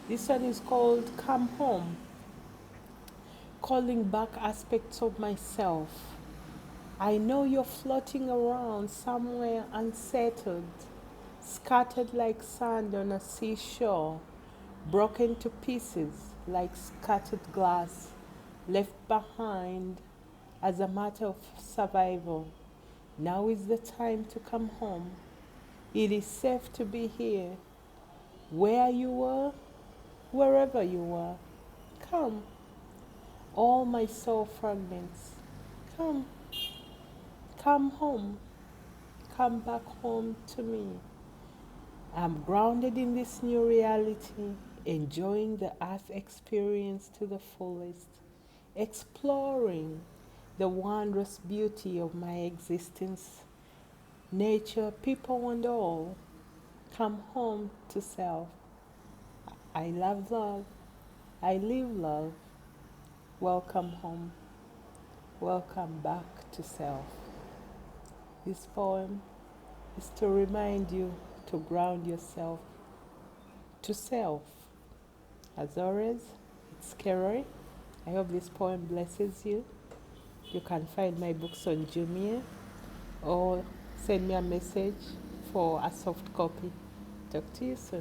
This one is called Come Home, calling back aspects of myself. I know you're floating around somewhere unsettled, scattered like sand on a seashore, broken to pieces like scattered glass, left behind as a matter of survival. Now is the time to come home. It is safe to be here. Where you were, wherever you were, come. All my soul fragments, come, come home, come back home to me. I'm grounded in this new reality, enjoying the earth experience to the fullest, exploring the wondrous beauty of my existence, nature, people, and all. Come home to self. I love love. I live love. Welcome home. Welcome back to self. This poem is to remind you to ground yourself to self. As always, it's Keroy. I hope this poem blesses you. You can find my books on Jumia or send me a message for a soft copy. Talk to you soon.